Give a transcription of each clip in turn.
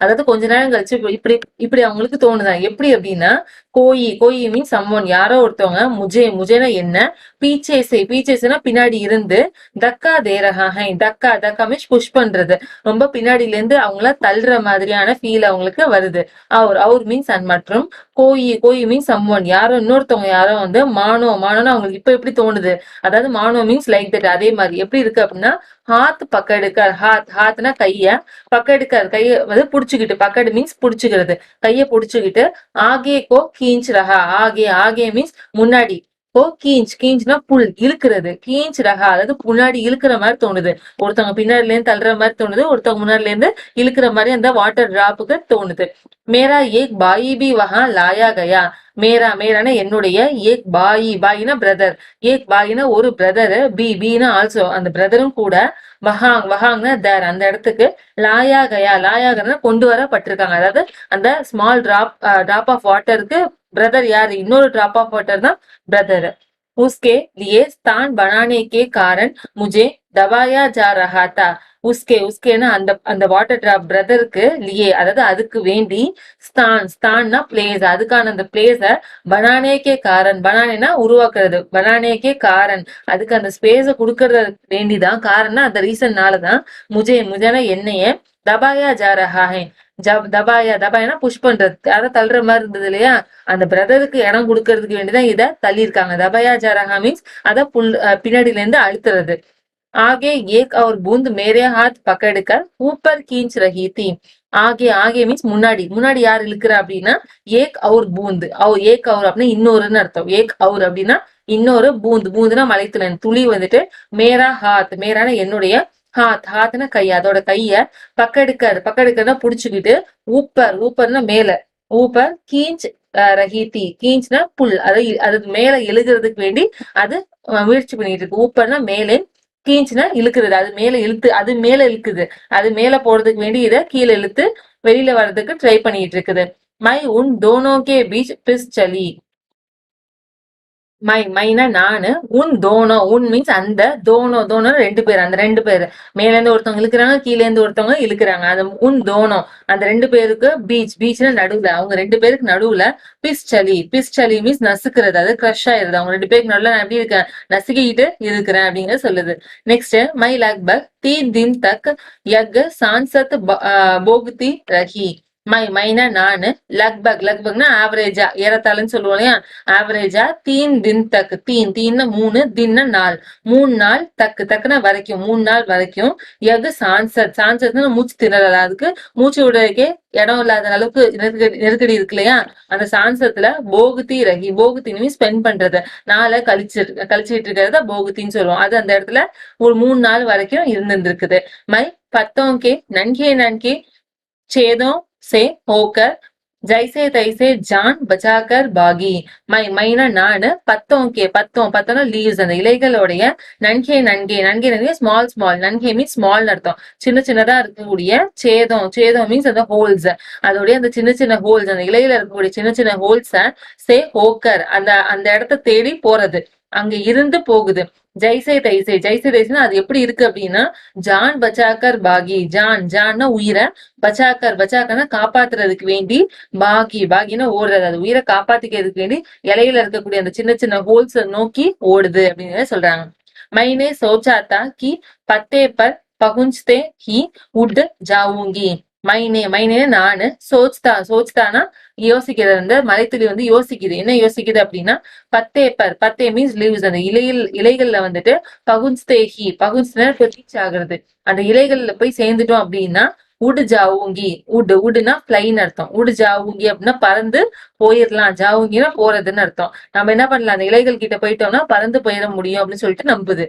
அதாவது கொஞ்ச நேரம் கழிச்சு இப்படி இப்படி அவங்களுக்கு தோணுதான். எப்படி அப்படின்னா, கோயி கோயி மீன்ஸ் சம்மோன், யாரோ ஒருத்தவங்க, முஜே முஜேனா என்ன, பீச்சேசே பீச்சேசேனா பின்னாடி இருந்து, தக்கா தேரஹா ஹை, தக்கா தக்கா மீன்ஸ் புஷ் பண்றது, ரொம்ப பின்னாடில இருந்து அவங்கள தள்ளுற மாதிரியான ஃபீல் அவங்களுக்கு வருது. அவர் மீன்ஸ் அண்ட் மற்றும் கோயி கோயி மீன்ஸ் சம்மோன், யாரோ இன்னொருத்தவங்க யாரோ வந்து மானோ மானோன்னு அவங்களுக்கு இப்ப எப்படி தோணுது, அதாவது மானோ மீன்ஸ் லைக் தட், அதே மாதிரி எப்படி இருக்கு அப்படின்னா, ஹாத் பக்கெடுக்கர், ஹாத்னா கைய, பக்கெடுக்கர் கைய வந்து புடிச்சுக்கிட்டு, பக்கெடு மீன்ஸ் புடிச்சுக்கிறது, கைய புடிச்சுக்கிட்டு, ஆகே கோ கீஞ்ச் ரஹா, ஆகே ஆகே மீன்ஸ் முன்னாடி, கோ கீஞ்ச் கீஞ்ச்னா புல் இழுக்கிறது, கீஞ்ச் ரஹா அதாவது முன்னாடி இழுக்கிற மாதிரி தோணுது, ஒருத்தவங்க பின்னாடில இருந்து தள்ளுற மாதிரி தோணுது, ஒருத்தவங்க முன்னாடில இருந்து இழுக்கிற மாதிரி அந்த வாட்டர் டிராப்புக்கு தோணுது. மேரா ஏக் பாயி பி வஹா லாயா கயா, மேரா மேரான என்னுடைய, ஏக் பாயி பாயினா பிரதர், ஏக் பாயினா ஒரு பிரதர், பீனா ஆல்சோ அந்த பிரதரும் கூட, வஹாங் வஹாங்னா தேர் அந்த இடத்துக்கு, லாயா கயா லாயா கயா கொண்டு வரப்பட்டிருக்காங்க. அதாவது அந்த ஸ்மால் டிராப் ஆஃப் வாட்டருக்கு பிரதர் யாரு, இன்னொரு டிராப் ஆஃப் வாட்டர் தான் பிரதர். उसके लिए स्थान बनाने के कारण मुझे दबाया जा रहा था. உஸ்கே உஸ்கேனா அந்த அந்த வாட்டர் டிராப் பிரதருக்கு லியே அதாவது அதுக்கு வேண்டி, ஸ்தான்னா பிளேஸ், அதுக்கான அந்த பிளேஸ, பனானேக்கே காரன், பனானேனா உருவாக்குறது, பனானேக்கே காரன் அதுக்கு அந்த ஸ்பேஸ குடுக்கறது வேண்டிதான், காரன்னா அந்த ரீசன்னாலதான், முஜேனா என்னைய, தபாயா ஜா ரஹா ஹை, தபாயா தபாயானா புஷ் பண்றது, அதை தள்ளுற மாதிரி இருந்தது இல்லையா, அந்த பிரதருக்கு இடம் கொடுக்கறதுக்கு வேண்டிதான் இதை தள்ளியிருக்காங்க. தபாயா ஜா ரஹா மீன்ஸ் அத பின்னாடில இருந்து அழுத்துறது. आगे एक और बूंद मेरे हाथ पकड़कर ऊपर खींच रही थी. ஆகே ஆகே மீன்ஸ் முன்னாடி, முன்னாடி யார் இழுக்கிற அப்படின்னா, ஏக் அவுர் பூந்து, ஏக் அவுர் அப்படின்னா இன்னொருன்னு அர்த்தம், ஏக் அவுர் அப்படின்னா இன்னொரு, பூந்து பூந்துனா மலைத்துளை துளி வந்துட்டு, மேரா ஹாத் மேரான என்னுடைய, ஹாத்னா கை, அதோட கைய, பக்கெடுக்கர்னா புடிச்சுக்கிட்டு, ஊப்பர்னா மேல, ஊப்பர் கீஞ்ச் ரஹீதி, கீஞ்ச்னா புல், அது மேல எழுகிறதுக்கு வேண்டி அது முயற்சி பண்ணிட்டு இருக்கு. ஊப்பர்னா மேலே, கீஞ்சுனா இழுக்குறது, அது மேல இழுத்து, அது மேல இழுக்குது, அது மேல போறதுக்கு வேண்டி இதை கீழே இழுத்து வெளியில வர்றதுக்கு ட்ரை பண்ணிட்டு இருக்குது. மை உன் தோனோகே பீச் பிஸ் சலி, மைனா நானு, உன் தோனோ, உன் மீன்ஸ் அந்த, தோனோ ரெண்டு பேர், அந்த ரெண்டு பேரு மேல இருந்து ஒருத்தவங்க இழுக்கிறாங்க, கீழே இருந்து ஒருத்தவங்க இழுக்கிறாங்க, அது உன் தோனோ, அந்த ரெண்டு பேருக்கு பீச்னா நடுவுல, அவங்க ரெண்டு பேருக்கு நடுவுல, பிஸ்டலி மீன்ஸ் நசுக்கிறது, அது கிரஷ் ஆயிருது, அவங்க ரெண்டு பேருக்கு நடுவுல நான் எப்படி இருக்கேன், நசுக்கிட்டு இருக்கிறேன் அப்படிங்கறது சொல்லுது. நெக்ஸ்ட், மை லக்பக் 3 दिन तक यज्ञ सांसत போகுதி ரஹி, மைனா நானு, லக்பக்னா ஆவரேஜா, ஏறத்தாழன்னு சொல்லுவோம் இல்லையா, ஆவரேஜா 3 दिन तक, தீன்னா 3, தின்னா 4, 3 நாள், தக்குனா வரைக்கும், 3 நாள் வரைக்கும், எது சான்சத்னா மூச்சு திணறல், அதுக்கு மூச்சு விடுறதுக்கே இடம் இல்லாத அளவுக்கு நெருக்கடி இருக்கு இல்லையா, அந்த சான்சத்துல போகுதி ரகி, போகுத்தின்னு ஸ்பெண்ட் பண்றது, நாளை கழிச்சுட்டு இருக்கிறத போகுத்தின்னு சொல்லுவோம், அது அந்த இடத்துல ஒரு 3 நாள் வரைக்கும் இருந்திருக்குது. மை பத்தோங்கே நன்கே छेदों से होकर जैसे तैसे जान बचाकर भागी. மைனா நானு, பத்தோம்னா லீவ்ஸ் அந்த இலைகளுடைய, நன்கே ஸ்மால் நன்கே மீன்ஸ் ஸ்மால் அர்த்தம், சின்னதா இருக்கக்கூடிய, சேதம் மீன்ஸ் அந்த ஹோல்ஸ், அதோடைய அந்த சின்ன ஹோல்ஸ், அந்த இலையில இருக்கக்கூடிய சின்ன ஹோல்ஸ, சே ஹோக்கர் அந்த அந்த இடத்த தேடி போறது, அங்க இருந்து போகுது. ஜெய்சே தைசேனா அது எப்படி இருக்கு அப்படின்னா, ஜான் பச்சாக்கர் பாகி, ஜான்னா உயிரை, பச்சாக்கர்னா காப்பாத்துறதுக்கு வேண்டி, பாகினா ஓடுறது, அது உயிரை காப்பாத்திக்கிறதுக்கு வேண்டி இலையில இருக்கக்கூடிய அந்த சின்ன ஹோல்ஸ் நோக்கி ஓடுது அப்படின்னு சொல்றாங்க. மைனே சோச்சாத்தா கி பத்தே பர் பகுஞ்சதே ஹி உட் ஜாவுங்கி. மைனே நானு, சோச்தானா யோசிக்கிறது, அந்த மலைத்துளி வந்து யோசிக்குது, என்ன யோசிக்குது அப்படின்னா, பத்தே மீன்ஸ் லீவ்ஸ், அந்த இலைகள்ல வந்துட்டு, பகுன்ஸ்னா ரீச் ஆகுறது, அந்த இலைகள்ல போய் சேர்ந்துட்டோம் அப்படின்னா, உடு ஜாவுங்கி, உடுனா பிளைன் அர்த்தம், உடு ஜாவுங்கி அப்படின்னா பறந்து போயிடலாம், ஜாவுங்கினா போறதுன்னு அர்த்தம், நம்ம என்ன பண்ணலாம், அந்த இலைகள் கிட்ட போயிட்டோம்னா பறந்து போயிட முடியும் அப்படின்னு சொல்லிட்டு நம்புது.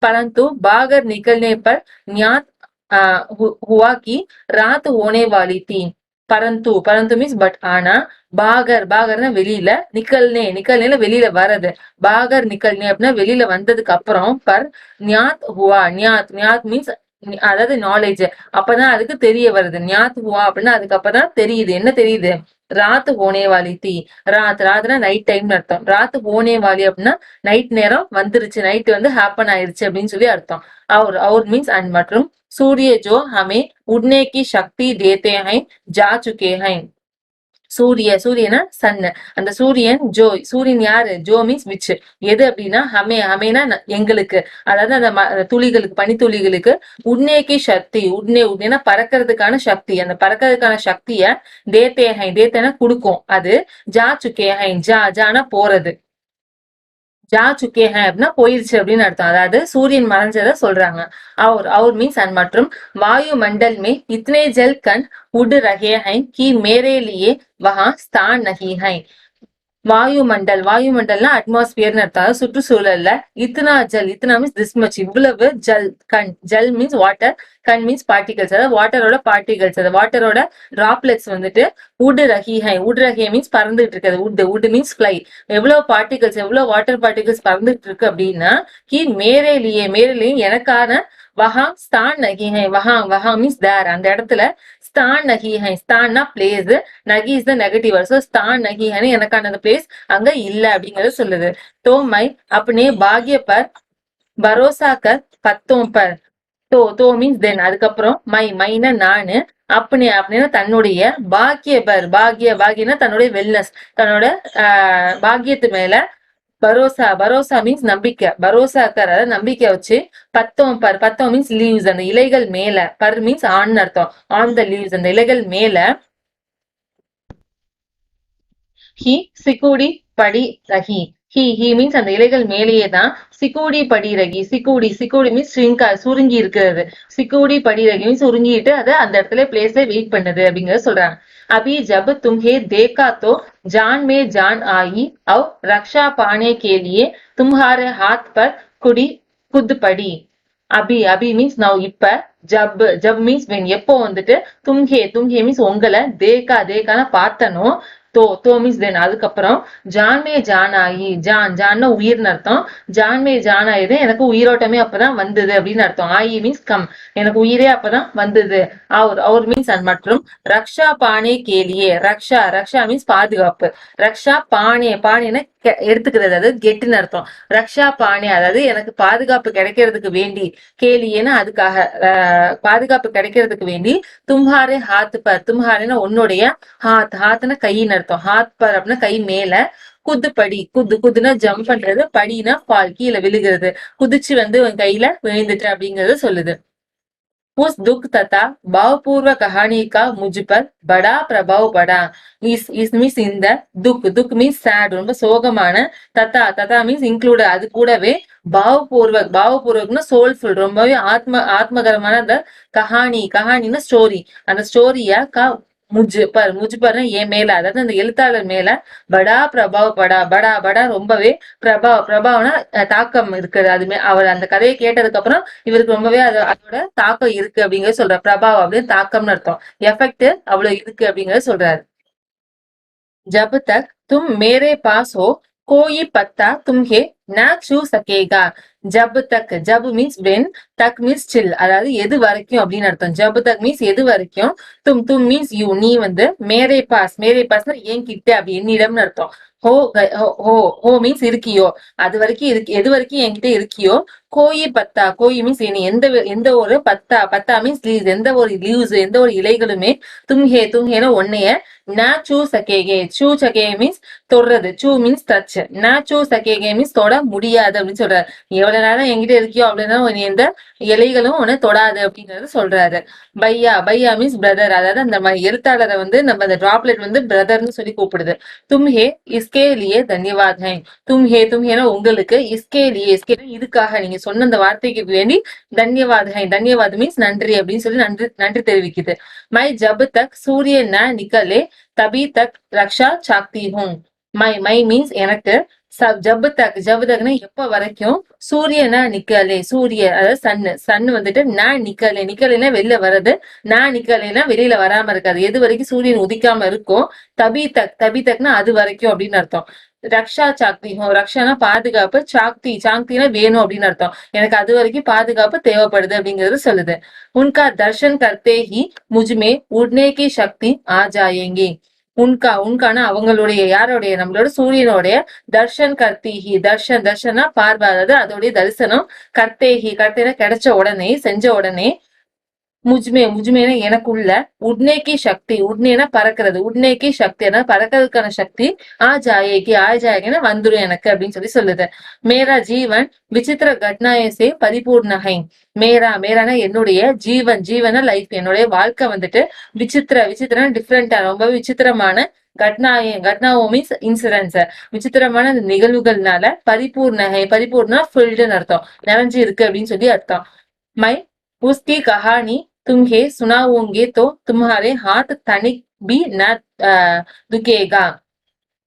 परंतु बाहर निकलने पर ज्ञात हुआ कि रात होने वाली थी. பரந்து மீன்ஸ் பட், ஆனா, பாகர்னா வெளியில, நிக்கல்னே வெளியில வர்றது, பாகர் நிக்கல்னே அப்படின்னா வெளியில வந்ததுக்கு அப்புறம், ஞாத் மீன்ஸ் அதாவது நாலேஜ், அப்பதான் அதுக்கு தெரிய வருது, ஞாத் ஹுவா அப்படின்னா அதுக்கு அப்பதான் தெரியுது, என்ன தெரியுது, ராத் ஹோனே வாலி தீ, ராத்னா நைட் டைம் அர்த்தம், ராத் ஹோனே வாலி அப்படின்னா நைட் நேரம் வந்துருச்சு, நைட் வந்து ஹேப்பன் ஆயிருச்சு அப்படின்னு சொல்லி அர்த்தம். அவர் மீன்ஸ் அண்ட் மற்றும் सूर्य जो हमें उड़ने की शक्ति देते हैं जा चुके हैं. சூரியனா சன். அந்த சூரியன் ஜோ, சூரியன் யாரு, ஜோ மீன்ஸ் விச், எது அப்படின்னா ஹமே, ஹமேனா எங்களுக்கு, அதாவது அந்த துளிகளுக்கு, பனித்துளிகளுக்கு, உன்னேக்கி சக்தி, உடனேனா பறக்கிறதுக்கான சக்தி, அந்த பறக்கிறதுக்கான சக்திய தேத்தேஹை, தேத்தேனா கொடுக்கும், அது ஜா சுக்கேஹை, ஜானா போறது, ஜா சுக்கே ஹை அப்படின்னா போயிருச்சு அப்படின்னு அர்த்தம். அதாவது சூரியன் மறைஞ்சதை சொல்றாங்க. और मीन्स अन மற்றும் वायुमंडल में इतने जल कण उड़ रहे हैं कि मेरे लिए वहां स्थान नहीं है. வாயுமண்டல், வாயுமண்டல்னா அட்மாஸ்பியர்னு அர்த்தம், சுற்றுச்சூழல்ல. இத்தனா ஜல், இத்தனா மீன்ஸ் திஸ் மச், இவ்வளவு ஜல், கண், ஜல் மீன்ஸ் வாட்டர், கண் மீன்ஸ் பார்ட்டிகல்ஸ், அதாவது வாட்டரோட பார்ட்டிகல்ஸ், அதாவது வாட்டரோட டிராப்லெட்ஸ் வந்துட்டு உட் ரஹிஹை, உட் ரஹிய மீன்ஸ் பறந்துட்டு இருக்குது, உட் மீன்ஸ் ஃபிளை, எவ்வளவு பார்ட்டிகல்ஸ், எவ்வளவு வாட்டர் பார்ட்டிகல்ஸ் பறந்துட்டு இருக்கு அப்படின்னா, கி மேரேலியே, மேரேலியும் எனக்கான, வஹா ஸ்தான் நகிஹை, வஹா மீன்ஸ் தேர், அந்த இடத்துல ஸ்தான் நகிஹை, ஸ்தான்னா பிளேஸ், நகி இஸ் த நெகட்டிவ், சோ ஸ்தான் நகிஹை எனக்கான அந்த பிளேஸ் அங்க இல்ல அப்படிங்கறது சொல்லுது. तो मैं अपने भाग्य पर भरोसा कर पत्तों पर, तो மீன்ஸ் தென், அதுக்கப்புறம் மைனா நானு, அப்படின்னா தன்னுடைய, பாக்கியனா தன்னுடைய வெல்னஸ், தன்னோட பாக்கியத்து மேல, பரோசா மீன்ஸ் நம்பிக்கை, பரோசாக்கர் அதாவது நம்பிக்கை வச்சு, பத்தம் மீன்ஸ் லீவ்ஸ், அந்த இலைகள் மேல, பர் மீன்ஸ் ஆன் அர்த்தம், ஆன் த லீவ்ஸ், அந்த இலைகள் மேல, ஹி சிக்குடி படி ரஹி, ஹி மீன்ஸ் அந்த இலைகள் மேலேயே தான், சிக்குடி படி ரகி, சிக்குடி மீன்ஸ் ஸ்ரிங்கா, சுருங்கி இருக்கிறது, சிக்குடி படி ரகி மீன்ஸ் சுருங்கிட்டு அது அந்த இடத்துல பிளேஸ்ல வெயிட் பண்ணுது அப்படிங்கறத சொல்றாங்க. अभी जब तुम्हें देखा तो जान में जान आई और रक्षा पाने के लिए तुम्हारे हाथ पर खुद पड़ी. அபி மீன்ஸ் நவ், இப்ப, ஜப் மீன்ஸ் வென், எப்போ வந்துட்டு, தும்ஹே மீன்ஸ் உங்களை, தேக்கான பார்த்தனோ, தோ மீன்ஸ் தென், அதுக்கப்புறம் ஜான்மே ஜானாயி, ஜான்னா உயிர்னு அர்த்தம், ஜான்மே ஜானாயிது எனக்கு உயிரோட்டமே அப்பதான் வந்தது அப்படின்னு அர்த்தம். ஆயி மீன்ஸ் கம், எனக்கு உயிரே அப்பதான் வந்தது. அவர் மீன்ஸ் அன் மற்றும், ரக்ஷா பானே கேலியே, ரக்ஷா மீன்ஸ் பாதுகாப்பு, ரக்ஷா பானேன எடுத்துக்கிறது, அதாவது கெட்டுன்னு அர்த்தம். ரக்ஷா பானே அதாவது எனக்கு பாதுகாப்பு கிடைக்கிறதுக்கு வேண்டி, கேலியேன்னு அதுக்காக, பாதுகாப்பு கிடைக்கிறதுக்கு வேண்டி, தும்ஹாரே ஹாத் பர், தும்ஹாரேன்னா உன்னுடைய, ஹாத்னா கைன்னு அர்த்தம், ஹாத் பர் அப்படின்னா கை மேல, குதுப்படி, குதுனா ஜம்ப் பண்றது, படினா ஃபால் கீழே விழுகிறது, குதிச்சு வந்து உன் கையில விழுந்துட்டு அப்படிங்கறது சொல்லுது. उस दुख तथा भावपूर्व कहानी का मुझ पर बड़ा प्रभाव पड़ा. इस मीन्स இந்த துக் மீன்ஸ் சேட், ரொம்ப சோகமான, தத்தா மீன்ஸ் இன்க்ளூட், அது கூடவே, பாவபூர்வக்னா சோல்ஃபுல், ரொம்பவே ஆத்மகரமான அந்த கஹானின்னா ஸ்டோரி, அந்த ஸ்டோரிய முஜ் பர்னா என் மேல, அதாவது அந்த எழுத்தாளர் மேல, படா படா ரொம்பவே, பிரபாவனா தாக்கம் இருக்குது, அதுமே அவர் அந்த கதையை கேட்டதுக்கு அப்புறம் இவருக்கு ரொம்பவே அதோட தாக்கம் இருக்கு அப்படிங்கறது சொல்ற, பிரபாவம் அப்படின்னு தாக்கம்னு அர்த்தம், எஃபெக்ட் அவ்வளவு இருக்கு அப்படிங்கறது சொல்றாரு. ஜப் தக் தும் மேரே பாஸ் ஹோ கோயி பத்தா தும்ஹே ந சூ சகேகா. ஜப் தக், ஜப் மீன்ஸ் வென், தக் மீன்ஸ் சில், அதாவது எது வரைக்கும் அப்படின்னு அர்த்தம். ஜப் தக் மீன்ஸ் எது வரைக்கும், தும் மீன்ஸ் யூ, நீ வந்து, மேரே பாஸ்னா என் கிட்ட, அப்படி என்னிடம்னு அர்த்தம். ஹோ மீன்ஸ் இருக்கியோ, அது வரைக்கும் எது வரைக்கும் என்கிட்ட இருக்கியோ, கோயி மீன்ஸ் எந்த ஒரு பத்தா மீன்ஸ் லீவ்ஸ், எந்த ஒரு லீவ்ஸ், எந்த ஒரு இலைகளுமே, தும்ஹேனா ஒன்னைய, ந சூ சகேகே, சூ சகே மீன்ஸ் தொடுறது, சூ மீன்ஸ் டச், ந சூ சகேகே மீன்ஸ் தொட முடியாது அப்படின்னு சொல்றாரு. எவ்வளவு நேரம் என்கிட்ட இருக்கியோ அவ்வளவு நேரம் எந்த இலைகளும் உன்னை தொடாது அப்படிங்கறது சொல்றாரு. பையா மீன்ஸ் பிரதர், அதாவது அந்த எழுத்தாளரை வந்து நம்ம அந்த டிராப்லெட் வந்து பிரதர்னு சொல்லி கூப்பிடுது. தும்ஹே இஸ்கே லியே தன்யவாத் ஹை, தும்ஹேனா உங்களுக்கு, இஸ்கே இதுக்காக, நீங்க சொன்ன அந்த வார்த்தைக்கு வேண்டி, தன்யவாத் ஹை, தன்யவாத் மீன்ஸ் நன்றி அப்படின்னு சொல்லி நன்றி தெரிவிக்குது. மை ஜப் தக் சூரிய ந நிக்கலே தபி தக் ரக்ஷா சாக்தி ஹூம். மை மீன்ஸ் எனக்கு, ஜப் தக்னா எப்ப வரைக்கும், சூரியனா நிக்கலே, அதாவது சன் வந்துட்டு, நிக்கலைன்னா வெளில வர்றது, நிக்கலைன்னா வெளியில வராம இருக்காது, எது வரைக்கும் சூரியன் உதிக்காம இருக்கும், தபி தக்னா அது வரைக்கும் அப்படின்னு அர்த்தம். ரக்ஷா சாக்தி ஹோ, ரக்ஷானா பாதுகாப்பு, சாக்தினா வேணும் அப்படின்னு அர்த்தம், எனக்கு அது வரைக்கும் பாதுகாப்பு தேவைப்படுது அப்படிங்கறது சொல்லுது. உன்கா தர்ஷன் கர்த்தே ஹி முஜ்மே உட்னே கி சக்தி ஆ ஜாயேங்கி. உன்கான அவங்களுடைய, யாருடைய, நம்மளோட சூரியனுடைய, தர்ஷன் கர்த்திஹி, தர்ஷனா பார்வை, அதாவது அதோடைய தரிசனம், கர்த்தேனா கிடைச்ச உடனே, செஞ்ச உடனே, முஜ்மே முஜ்மேனா எனக்குள்ள, உட்னேக்கி சக்தி, உட்னேனா பறக்கிறது, உட்னேக்கி சக்தி பறக்கிறதுக்கான சக்தி, ஆ ஜாயேகினா வந்துடும் எனக்கு அப்படின்னு சொல்லி சொல்லுது. மேரா ஜீவன் விசித்திர கட்னாயசே பரிபூர்ண ஹை. மேரானா என்னுடைய ஜீவன், ஜீவன லைஃப், என்னுடைய வாழ்க்கை வந்துட்டு விசித்திர டிஃப்ரெண்டா ரொம்ப விசித்திரமான கட்னாவோ மீன்ஸ் இன்சிடென்ட்ஸ், விசித்திரமான நிகழ்வுகள்னால பரிபூர்ண ஃபில்டுன்னு அர்த்தம், நிறைஞ்சு இருக்கு அப்படின்னு சொல்லி அர்த்தம். மை उसकी कहानी तुम्हें सुनाऊंगी तो तुम्हारे हाथ तनिक भी न दुखेगा.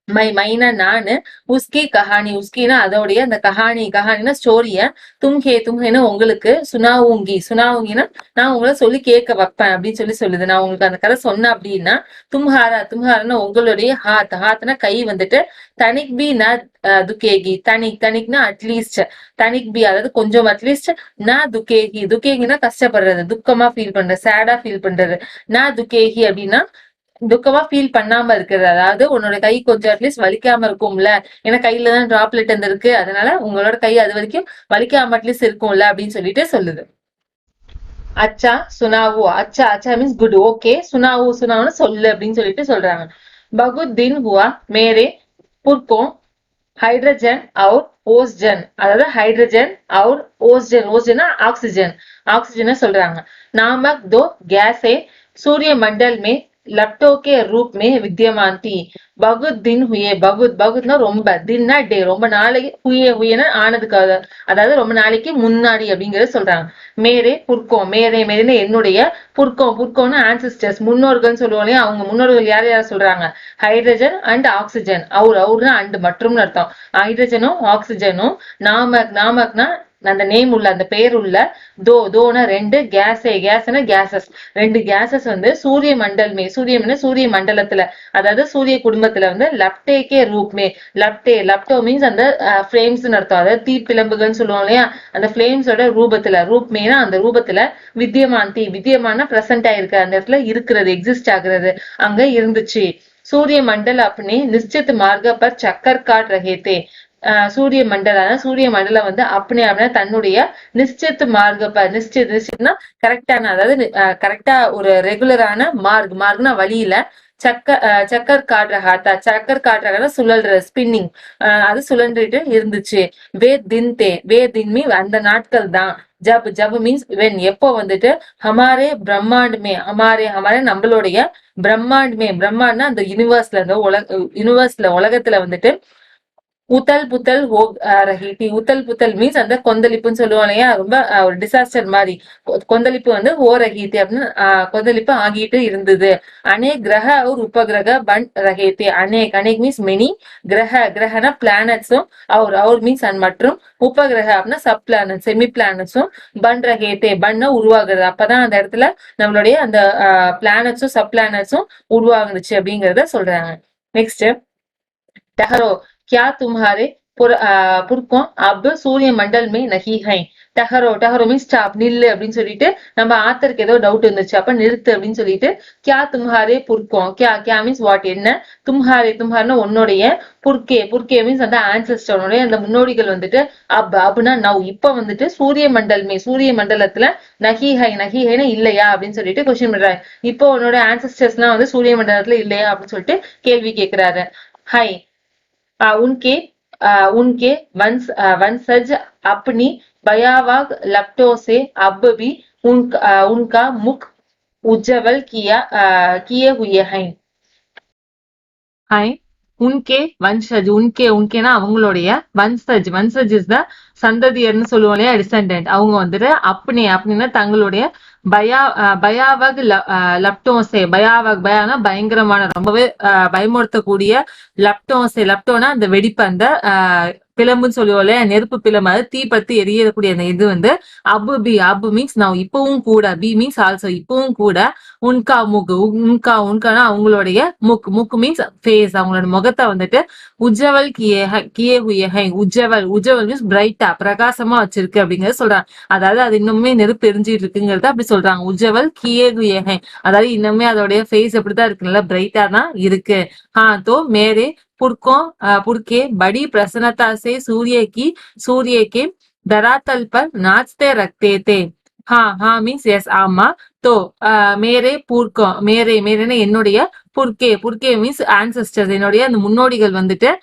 மைனா நானு, உஸ்கி கஹானி, உஸ்கினா அதோடைய அந்த கஹானினா ஸ்டோரிய, தும்ஹேனா உங்களுக்கு, சுனாவுங்கினா நான் உங்களை சொல்லி கேட்க வைப்பேன் அப்படின்னு சொல்லி சொல்லுது. நான் உங்களுக்கு அந்த கதை சொன்னேன் அப்படின்னா, தும்ஹாரானா உங்களுடைய ஹாத்னா கை வந்துட்டு, தனிக் பி ந துக்கேகி, தனிக்னா அட்லீஸ்ட், தனிக் பி அதாவது கொஞ்சம் அட்லீஸ்ட், நான் துக்கேகினா கஷ்டப்படுறது, துக்கமா ஃபீல் பண்றது, சேடா ஃபீல் பண்றது. நான் துக்கேகி அப்படின்னா துக்கமா ஃபீல் பண்ணாம இருக்கிறது, அதாவது உன்னோட கை கொஞ்சம் அட்லீஸ்ட் வலிக்காம இருக்கும்ல, ஏன்னா கையில தான் டிராப்லெட் இருந்திருக்கு, அதனால உங்களோட கை அது வரைக்கும் வலிக்காம அட்லீஸ்ட் இருக்கும்ல அப்படின்னு சொல்லிட்டு சொல்லுது. அச்சா சுனாவு, அச்சா மீன்ஸ் குட், ஓகே, சுனாவுன்னு சொல்லு அப்படின்னு சொல்லிட்டு சொல்றாங்க. பகுத் தின் ஹுவா மேரே புர்கோம் ஹைட்ரஜன் और ஓஸ்ஜன், அதாவது ஹைட்ரஜன் और ஓஸ்ஜன் ஆக்சிஜனை சொல்றாங்க. नामक दो गैसें सूर्य मंडल में लपटों के रूप में विद्यमान थी. बहुत दिन हुए, பகுத்னா ரொம்ப, தின்னா டே ரொம்ப நாளைக்கு, ஹுயேனா ஆனதுக்காக, அதாவது ரொம்ப நாளைக்கு முன்னாடி அப்படிங்கறத சொல்றாங்க. மேரேனா என்னுடைய, புர்கோம்னா ஆன்சிஸ்டர்ஸ் முன்னோர்கள் சொல்லுவோம் இல்லையா, அவங்க முன்னோர்கள் யார் சொல்றாங்க, ஹைட்ரஜன் அண்ட் ஆக்சிஜன், அவர்னா அண்ட் மற்றும் அர்த்தம், ஹைட்ரஜனும் ஆக்சிஜனும், நாமக்னா அந்த நேம் உள்ள, அந்த பெயர் உள்ள, தோனா ரெண்டு, கேஸ்னா கேசஸ், ரெண்டு கேசஸ் வந்து சூரிய மண்டலத்துல, அதாவது சூரிய குடும்பத்துல வந்து லப்டேக்கே ரூப்மே, லப்டோ மீன்ஸ் அந்த ஃபிளேம்ஸ் அர்த்தம், அதாவது தீப்பிழம்புகள்னு சொல்லுவோம் இல்லையா, அந்த ஃபிளேம்ஸோட ரூப்மேனா அந்த ரூபத்துல, வித்தியமான பிரசன்ட் ஆயிருக்கு, அந்த இடத்துல இருக்கிறது, எக்ஸிஸ்ட் ஆகுறது, அங்க இருந்துச்சு. சூரிய மண்டல் अपने निश्चित मार्ग पर चक्कर काट रहे थे. சூரிய மண்டலம் வந்து அப்படியே தன்னுடைய நிச்சயத்து நிச்சயம்னா கரெக்டான, அதாவது கரெக்டா ஒரு ரெகுலரான மார்க்னா வழியில, சக்கர் காட்டுற சுழல்ற ஸ்பின்னிங், அது சுழன்றிட்டு இருந்துச்சு. வே தின் மீன் அந்த நாட்கள் தான், ஜப் மீன்ஸ் வென் எப்போ வந்துட்டு, ஹமாரே பிரம்மாண்டமே, ஹமாரே நம்மளுடைய பிரம்மாண்ட்னா அந்த யூனிவர்ஸ்ல உலகத்துல வந்துட்டு உத்தல் புத்தல் ரஹி தி. உத்தல் புத்தல் மீன்ஸ் அந்த கொந்தளிப்புன்னு சொல்லுவோம் இல்லையா, ரொம்ப ஒரு டிசாஸ்டர் மாதிரி, கொந்தளிப்பு வந்து ரஹி தி அப்படின்னு கொந்தளிப்பு ஆகிட்டு இருந்தது. அநேக் கிரக ஒரு உபகிரக பன் ரஹே தி. அநேக் மீன்ஸ் மெனி, கிரகனா பிளானட்ஸும், அவர் மீன்ஸ் அண்ட் மற்றும், உபகிரக அப்படின்னா சப் பிளானட், செமி பிளானட்ஸும், பன் ரஹே தே பன்னா உருவாகுறது, அப்பதான் அந்த இடத்துல நம்மளுடைய அந்த பிளானட்ஸும் சப் பிளானட்ஸும் உருவாகுச்சு அப்படிங்கறத சொல்றாங்க. நெக்ஸ்ட், டஹரோ क्या तुम्हारे புர்கோம் அப் சூரிய மண்டல் மே நஹி ஹை. டஹரோ மீன்ஸ் ஸ்டாப், நில்லு அப்படின்னு சொல்லிட்டு, நம்ம ஆத்தருக்கு ஏதோ டவுட் இருந்துச்சு, அப்ப நிறுத்து அப்படின்னு சொல்லிட்டு, கியா தும்ஹாரே புர்கோம், கியா மீன்ஸ் வாட் என்ன, தும்ஹாரேனா உன்னுடைய, புர்கே மீன்ஸ் அந்த ஆன்சஸ்டருடைய அந்த முன்னோடிகள் வந்துட்டு, அப்னா நவ் இப்ப வந்துட்டு, சூரிய மண்டலத்துல நஹிஹைனா இல்லையா அப்படின்னு சொல்லிட்டு கொஸ்டின் பண்றாரு. இப்போ உன்னோட ஆன்சஸ்டர்ஸ் எல்லாம் வந்து சூரிய மண்டலத்துல இல்லையா அப்படின்னு சொல்லிட்டு கேள்வி கேட்கிறாரு. ஹை उनके उनके वंशज अपनी भयावह लपटों से अब भी उनका मुख उज्जवल किए हुए हैं. உன்கே வன்சஜ், உன்கேனா அவங்களுடைய, வன்சஜ் இஸ் த சந்ததியர்னு சொல்லுவோம் இல்லையா, டிசெண்டன்ட், அவங்க வந்துட்டு அப்படின்னா தங்களுடைய பயாவக் லப்டோசே, பயானா பயங்கரமான, ரொம்பவே பயமுறுத்தக்கூடிய, லப்டோனா அந்த வெடிப்பு, அந்த பிளம்புன்னு சொல்லுவோம் இல்லையா, நெருப்பு பிளம்பு, அது தீ பத்தி எரியக்கூடிய அந்த இது வந்து, அபு மீன்ஸ் நான் இப்பவும் கூட, பி மீன்ஸ் ஆல்சோ இப்பவும் கூட, உன்கானா அவங்களுடைய முக்கு மீன்ஸ் ஃபேஸ், அவங்களோட முகத்தை வந்துட்டு, உஜ்ஜவல் உஜ்ஜவல் மீன்ஸ் பிரைட்டா பிரகாசமா வச்சிருக்கு அப்படிங்கறத சொல்றாங்க. அதாவது அது இன்னுமே நெருப்பு எரிஞ்சிட்டு இருக்குங்கிறத அப்படி சொல்றாங்க. உஜ்ஜவல் அதாவது இன்னுமே அதோடைய ஃபேஸ் எப்படிதான் இருக்குல்ல, பிரைட்டா தான் இருக்கு. தோ மேரே पुरके बड़ी प्रसन्नता से सूर्य के धरातल पर नाचते रखते थे. हाँ मीन्स यस, ஆமா, तो மேரே பூர்க்கம் மேரேனா என்னுடைய புர்கே மீன்ஸ் ஆன்செஸ்டர்ஸ் என்னுடைய அந்த முன்னோடிகள் வந்துட்டு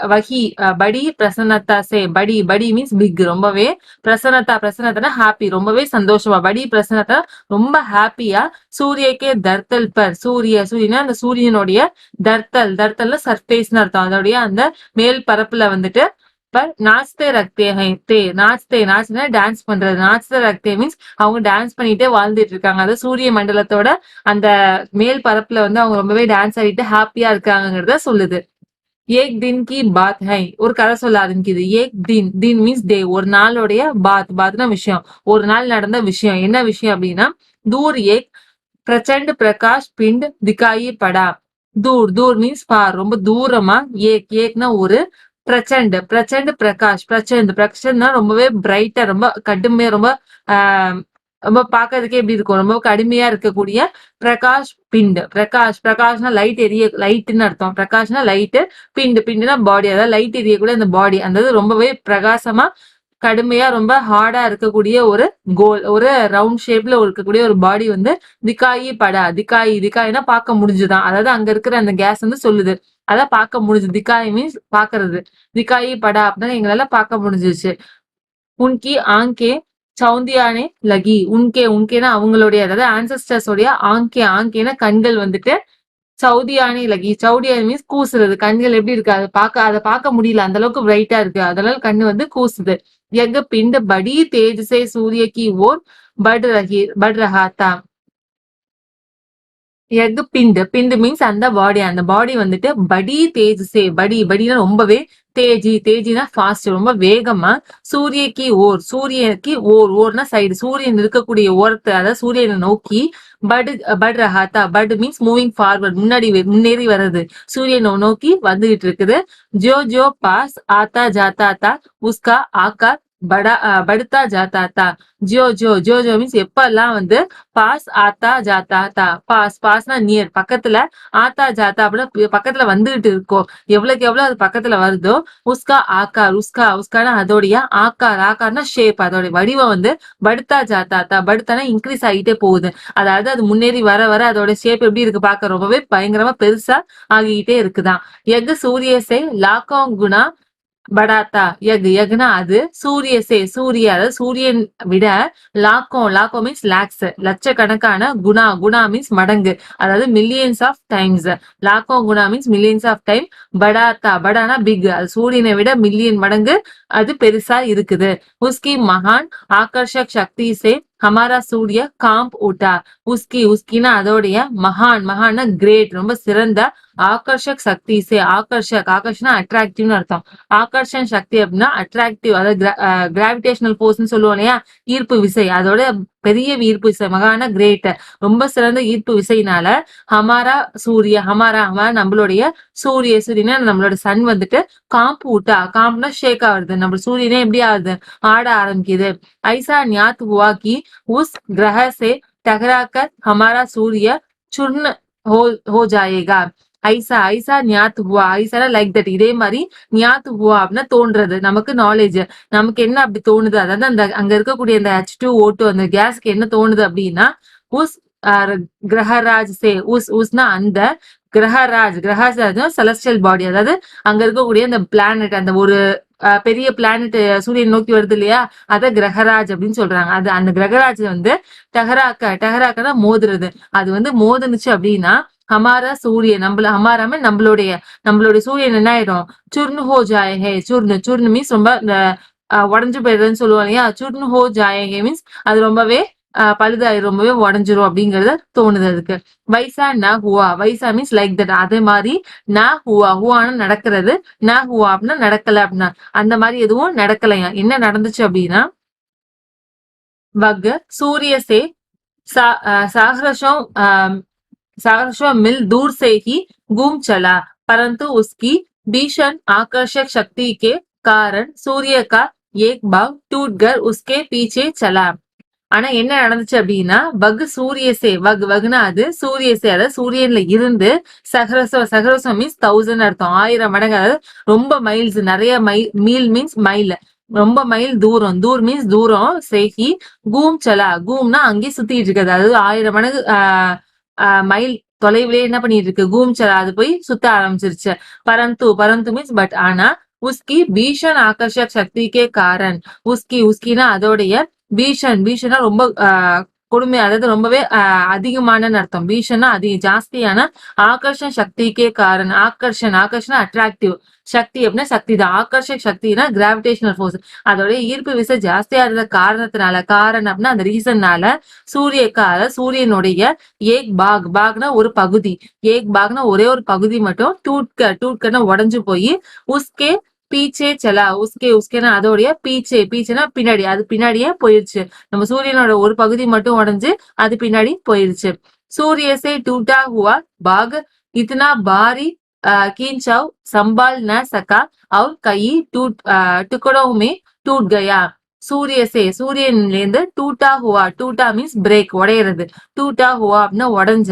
வஹி படி பிரசன்னத்தா சே படி மீன்ஸ் பிக் ரொம்பவே பிரசன்னத்தானா ஹாப்பி ரொம்பவே சந்தோஷமா படி பிரசன்னத்தா ரொம்ப ஹாப்பியா சூரியக்கே தர்த்தல் பர் சூரியனா அந்த சூரியனுடைய தர்த்தல்ல சர்ஃபேஸ்னு அர்த்தம் அதோடைய அந்த மேல் பரப்புல வந்துட்டு पर नाचते रखते हैं நாச்சுனா டான்ஸ் பண்றது நாச்சते रखते மீன்ஸ் அவங்க டான்ஸ் பண்ணிட்டே வாழ்ந்துட்டு இருக்காங்க அது சூரிய மண்டலத்தோட அந்த மேல் பரப்புல வந்து அவங்க ரொம்பவே டான்ஸ் ஆடிட்டு ஹாப்பியா இருக்காங்கிறத சொல்லுது ஏக் தின் கி பாத் ஹை ஒரு கதை சொல்ல ஆரம்பிக்குது ஏக் தின் மீன்ஸ் டே ஒரு நாளுடைய பாத்னா விஷயம் ஒரு நாள் நடந்த விஷயம் என்ன விஷயம் அப்படின்னா தூர் ஏக் பிரச்சண்ட் பிரகாஷ் பிண்ட் திகாயி படா தூர் மீன்ஸ் ஃபார் ரொம்ப தூரமா ஏக்னா ஒரு பிரச்சண்ட் பிரகாஷ்னா ரொம்பவே பிரைட்டா ரொம்ப கடுமையா ரொம்ப ஆஹ் ரொம்ப பாக்குறதுக்கே எப்படி இருக்கும் ரொம்ப கடுமையா இருக்கக்கூடிய பிரகாஷ்னா லைட்னு அர்த்தம் பிரகாஷ்னா லைட்டு பிண்டுனா பாடி அதாவது லைட் எரியக்கூடிய அந்த பாடி அந்த ரொம்பவே பிரகாசமா கடுமையா ரொம்ப ஹார்டா இருக்கக்கூடிய ஒரு ரவுண்ட் ஷேப்ல இருக்கக்கூடிய ஒரு பாடி வந்து திக்காயினா பார்க்க முடிஞ்சுதான் அதாவது அங்க இருக்கிற அந்த கேஸ் வந்து சொல்லுது அதான் பார்க்க முடிஞ்சு திக்காய் மீன்ஸ் பாக்குறது திக்காயி படா அப்படின்னா எங்களால பார்க்க முடிஞ்சிச்சு உன்கி ஆங்கே சவுந்தியானே லகி உன்கேனா அவங்களுடைய அதாவது ஆன்சஸ்டர்ஸ் உடைய ஆங்கேனா கண்கள் வந்துட்டு சவுதியானே லகி சவுடியானி மீன்ஸ் கூசுறது கண்கள் எப்படி இருக்கு அதை பார்க்க முடியல அந்த அளவுக்கு பிரைட்டா இருக்கு அதனால கண்ணு வந்து கூசுது எங்க பிண்ட படி தேஜ் சே சூரிய கி ஓர் பட் ரஹா தா எக் பிண்டு மீன்ஸ் அந்த பாடி வந்துட்டு படி தேஜ் சே படினா ரொம்பவே தேஜினா ஃபாஸ்ட் ரொம்ப வேகமா சூரியனுக்கு ஓர்னா சைடு சூரியன் இருக்கக்கூடிய ஓரத்தை அதாவது சூரியனை நோக்கி பட் ரஹாத்தா பட் மீன்ஸ் மூவிங் ஃபார்வர்ட் முன்னேறி வர்றது சூரியனை நோக்கி வந்துகிட்டு இருக்குது ஜோ பாஸ் ஆத்தா ஜாத்தா தா உஸ்கா ஆக்கா படுத்தா ஜாத்தா தா ஜோ மீன்ஸ் எப்பெல்லாம் வந்து பாஸ் ஆத்தா ஜாத்தா தா பாஸ்னா நியர் பக்கத்துல ஆத்தா ஜாத்தா அப்படின்னா பக்கத்துல வந்துகிட்டு இருக்கோம் எவ்வளவு அது பக்கத்துல வருதோ உஸ்கானா அதோடைய ஆக்கார்னா ஷேப் அதோடைய வடிவம் வந்து படுத்தா ஜாத்தா தா படுத்தானா இன்க்ரீஸ் ஆகிட்டே போகுது அதாவது அது முன்னேறி வர அதோட ஷேப் எப்படி இருக்கு பார்க்க ரொம்பவே பயங்கரமா பெருசா ஆகிக்கிட்டே இருக்குதான் எக் சூரியசே லாக்கோங் குணா படாத்தா எக்னா அது அதாவது சூரியன் விட லாக்கோ மீன்ஸ் லேக்ஸ் லட்சக்கணக்கான குணா மீன்ஸ் மடங்கு அதாவது மில்லியன்ஸ் ஆஃப் டைம்ஸ் லாக்கோ குணா மீன்ஸ் மில்லியன்ஸ் ஆஃப் டைம் படானா பிக் அது சூரியனை விட மில்லியன் மடங்கு அது பெருசா இருக்குது உஸ்கி மகான் ஆகர்ஷக் சக்தி சே ஹமாரா சூரிய காம்ப் ஊட்டா உஸ்கினா அதோடைய மகான்னா கிரேட் ரொம்ப சிறந்த ஆகர்ஷக் சக்தி சே ஆகர்ஷனா அட்ராக்டிவ்னு அர்த்தம் ஆகர்ஷன் சக்தி அப்படின்னா அட்ராக்டிவ் அதாவது கிராவிடேஷனல் போர்ஸ்ன்னு சொல்லுவோம் இல்லையா ஈர்ப்பு விசை அதோட பெரிய ஈர்ப்பு விசை மகான கிரேட் ரொம்ப சிறந்த ஈர்ப்பு விசையினால ஹமாரா நம்மளுடைய சூரியனா நம்மளோட சன் வந்துட்டு காம்புனா ஷேக் ஆகுது நம்ம சூரியனே எப்படி ஆகுது ஆட ஆரம்பிக்குது ஐசா ஞாத் ஹுவா கி உஸ் கிரக சே டகராக்கர் ஹமாரா சூரிய சுர்ண ஹோ ஜாயேகா ஐசா ஞாத் ஹுவா ஐசானா லைக் தட் இதே மாதிரி ஞாத் ஹுவா அப்படின்னா தோன்றது நமக்கு நாலேஜ் நமக்கு என்ன அப்படி தோணுது அதாவது அந்த அங்க இருக்கக்கூடிய அந்த H2O2 அந்த கேஸ்க்கு என்ன தோணுது அப்படின்னா உஸ் கிரகராஜ் சே உஸ்னா அந்த கிரகராஜ் செலஸ்டியல் பாடி அதாவது அங்க இருக்கக்கூடிய அந்த பிளானட் அந்த ஒரு பெரிய பிளானட் சூரியன் நோக்கி வருது இல்லையா அத கிரகராஜ் அப்படின்னு சொல்றாங்க அது அந்த கிரகராஜ் வந்து டகராக்கனா மோதுறது அது வந்து மோதுனுச்சு அப்படின்னா ஹமாரா சூரியன் நம்மளுடைய சூரியன் என்ன ஆயிடும் சுர்னு ஹோ ஜாயே சுர்னு மீன்ஸ் ரொம்ப உடஞ்சு போயிடுறதுன்னு சொல்லுவோம் இல்லையா சுர்னு ஹோ ஜாயே மீன்ஸ் அது ரொம்பவே பழுதாயி ரொம்பவே உடஞ்சிரும் அப்படிங்கறத தோணுது அதுக்கு வைசா மீன்ஸ் லைக் தட் அதே மாதிரி ஹுவான்னு நடக்கிறது ஹுவா அப்படின்னா நடக்கல அப்படின்னா அந்த மாதிரி எதுவும் நடக்கலையா என்ன நடந்துச்சு அப்படின்னா வக் सूर्य से सहर्षों मिल दूर से ही घूम चला परंतु उसकी भीषण आकर्षक शक्ति के कारण सूर्य का एक भाग टूटकर उसके पीछे चला ஆனா என்ன நடந்துச்சு அப்படின்னா வக்னா அது அதாவது சூரியன்ல இருந்து சகரசம் மீன்ஸ் 1000 அர்த்தம் 1000 மடங்கு அதாவது ரொம்ப மைல்ஸ் நிறைய மீல் மீன்ஸ் மைல் ரொம்ப மைல் தூரம், தூர் மீன்ஸ் தூரம். சேஹி கூம் சலா, கூம்னா அங்கேயே சுத்திட்டு இருக்குது, அதாவது 1000 மடங்கு மைல் தொலைவிலே என்ன பண்ணிட்டு இருக்கு, கூம் சலா, அது போய் சுத்த ஆரம்பிச்சிருச்சு. பரந்து, பரந்து மீன்ஸ் பட், ஆனா உஸ்கி பீஷன் ஆகர்ஷக் சக்தி கே காரன், உஸ்கினா அதோடைய, பீஷன், பீஷனா ரொம்ப கொடுமை, அதாவது ரொம்பவே அதிகமான அர்த்தம். பீஷன்னா அதிக ஜாஸ்தியான, ஆகர்ஷன் சக்திக்கே காரன், ஆகர்ஷன் அட்ராக்டிவ், சக்தி அப்படின்னா சக்தி தான், ஆகர்ஷக் சக்தினா கிராவிடேஷனல் ஃபோர்ஸ், அதோட ஈர்ப்பு விசை ஜாஸ்தியா இருந்த காரணத்தினால, காரணம் அப்படின்னா அந்த ரீசன்னால, சூரியனுடைய ஏக் பாக், பாக்னா ஒரு பகுதி, ஏக் பாக்னா ஒரே ஒரு பகுதி மட்டும், டூட்கனா உடஞ்சு போய், உஸ்கே பீச்சே சலா, உஸ்கேனா அதோடைய பீச்சேனா பின்னாடி, அது பின்னாடியே போயிருச்சு. நம்ம சூரியனோட ஒரு பகுதி மட்டும் உடைஞ்சு அது பின்னாடி போயிருச்சு. सूर्य से टूटा हुआ बाग इतना भारी खींचाव संभाल न सका और कई टुकड़ों में टूट गया. சூரியன்ல இருந்து டூட்டா ஹுவா, டூட்டா மீன்ஸ் பிரேக், உடையிறது, டூட்டா ஹுவா அப்படின்னா உடஞ்ச,